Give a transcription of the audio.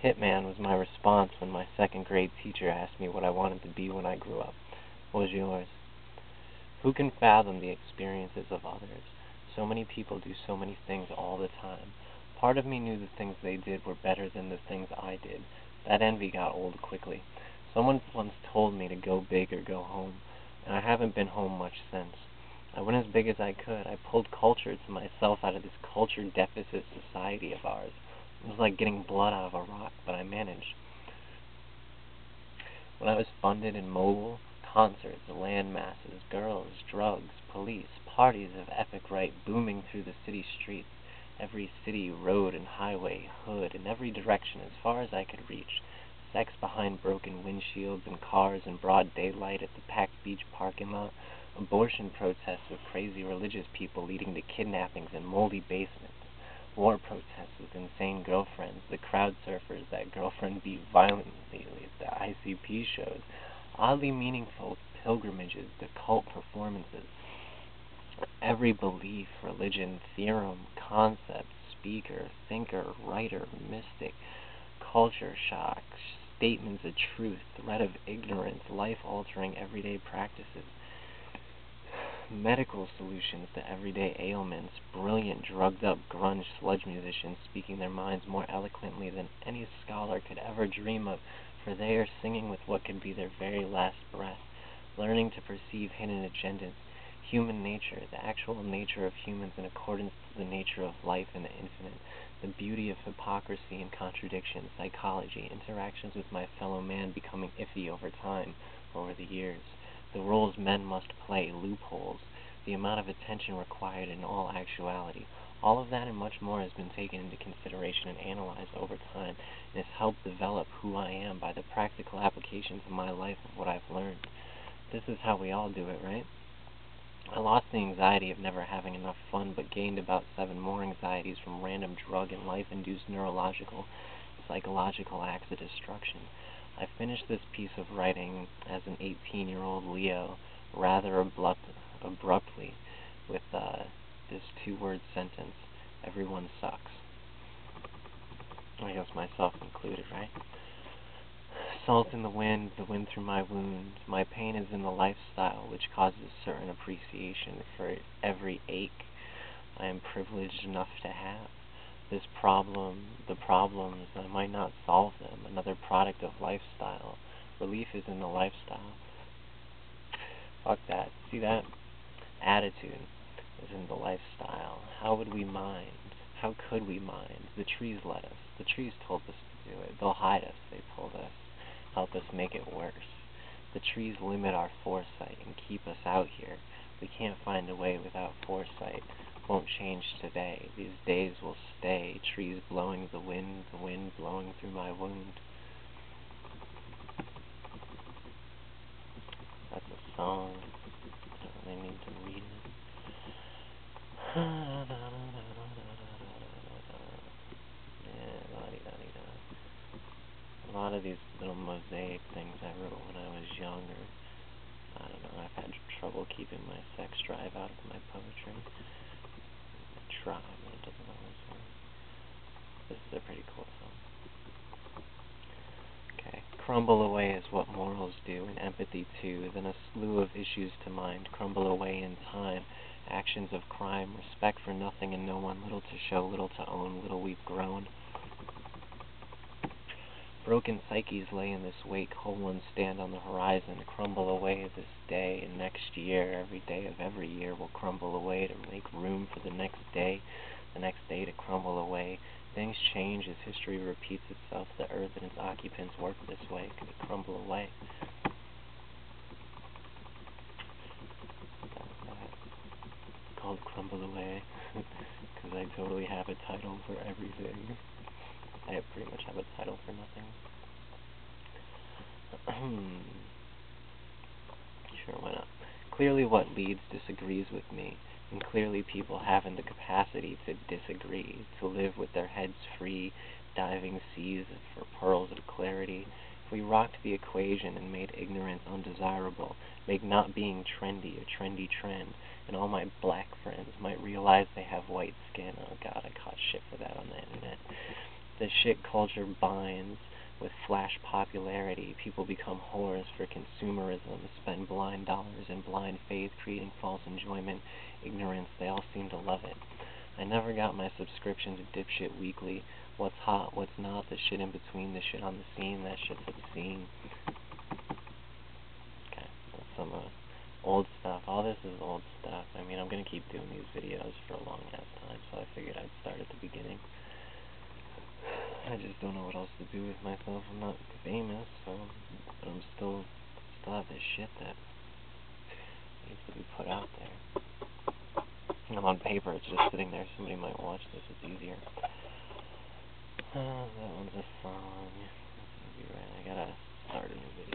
Hitman was my response when my second grade teacher asked me what I wanted to be when I grew up. What was yours? Who can fathom the experiences of others? So many people do so many things all the time. Part of me knew the things they did were better than the things I did. That envy got old quickly. Someone once told me to go big or go home, and I haven't been home much since. I went as big as I could. I pulled culture to myself out of this culture deficit society of ours. It was like getting blood out of a rock, but I managed. When I was funded and mobile, concerts, land masses, girls, drugs, police, parties of epic right booming through the city streets, every city, road, and highway, hood, in every direction as far as I could reach. Sex behind broken windshields and cars in broad daylight at the packed beach parking lot. Abortion protests with crazy religious people leading to kidnappings in moldy basements. War protests with insane girlfriends, the crowd surfers that girlfriend beat violently at the ICP shows, oddly meaningful pilgrimages, the cult performances. Every belief, religion, theorem, concept, speaker, thinker, writer, mystic, culture shock, statements of truth, threat of ignorance, life-altering everyday practices, medical solutions to everyday ailments, brilliant, drugged-up grunge sludge musicians speaking their minds more eloquently than any scholar could ever dream of, for they are singing with what could be their very last breath, learning to perceive hidden agendas, human nature, the actual nature of humans in accordance to the nature of life and the infinite, the beauty of hypocrisy and contradiction, psychology, interactions with my fellow man becoming iffy over time, over the years, the roles men must play, loopholes, the amount of attention required in all actuality. All of that and much more has been taken into consideration and analyzed over time, and has helped develop who I am by the practical application to my life of what I've learned. This is how we all do it, right? I lost the anxiety of never having enough fun, but gained about 7 more anxieties from random drug and life-induced neurological, psychological acts of destruction. I finished this piece of writing as an 18-year-old Leo rather abruptly with this 2-word sentence: everyone sucks. I guess myself included, right? Salt in the wind through my wounds. My pain is in the lifestyle, which causes certain appreciation for every ache I am privileged enough to have. This problem, the problems, I might not solve them. Another product of lifestyle. Relief is in the lifestyle. Fuck that. See that? Attitude is in the lifestyle. How would we mind? How could we mind? The trees let us. The trees told us to do it. They'll hide us, they told us. Help us make it worse. The trees limit our foresight and keep us out here. We can't find a way without foresight. Won't change today. These days will stay. Trees blowing the wind blowing through my wound. That's a song. I don't really need to read it. Yeah, la-di-da-di-da. A lot of these little mosaic things I wrote when I was younger. I don't know, I've had trouble keeping my sex drive out of my poetry. I try, but it doesn't always work. This is a pretty cool song. Okay. Crumble away is what morals do, and empathy too. Then a slew of issues to mind crumble away in time. Actions of crime, respect for nothing and no one, little to show, little to own, little we've grown. Broken psyches lay in this wake, whole ones stand on the horizon, crumble away this day, and next year, every day of every year will crumble away to make room for the next day to crumble away. Things change as history repeats itself. The earth and its occupants work this way. Can it crumble away? It's called Crumble Away, because I totally have a title for everything. I pretty much have a title for nothing. Sure, why not? Clearly what leads disagrees with me, and clearly people haven't the capacity to disagree, to live with their heads free, diving seas for pearls of clarity. If we rocked the equation and made ignorance undesirable, make not being trendy a trendy trend, and all my black friends might realize they have white skin. Oh god, I caught shit for that on the internet. The shit culture binds with flash popularity. People become whores for consumerism, spend blind dollars in blind faith, creating false enjoyment, ignorance. They all seem to love it. I never got my subscription to Dipshit Weekly. What's hot, what's not, the shit in between, the shit on the scene, that shit's obscene. Okay, that's some old stuff. All this is old stuff. I mean, I'm going to keep doing these videos for a long ass time, so I figured I'd start at the beginning. I just don't know what else to do with myself. I'm not famous, so, but I'm still have this shit that needs to be put out there. And I'm on paper, it's just sitting there. Somebody might watch this, it's easier. That one's a song. That's gonna be right. I gotta start a new video.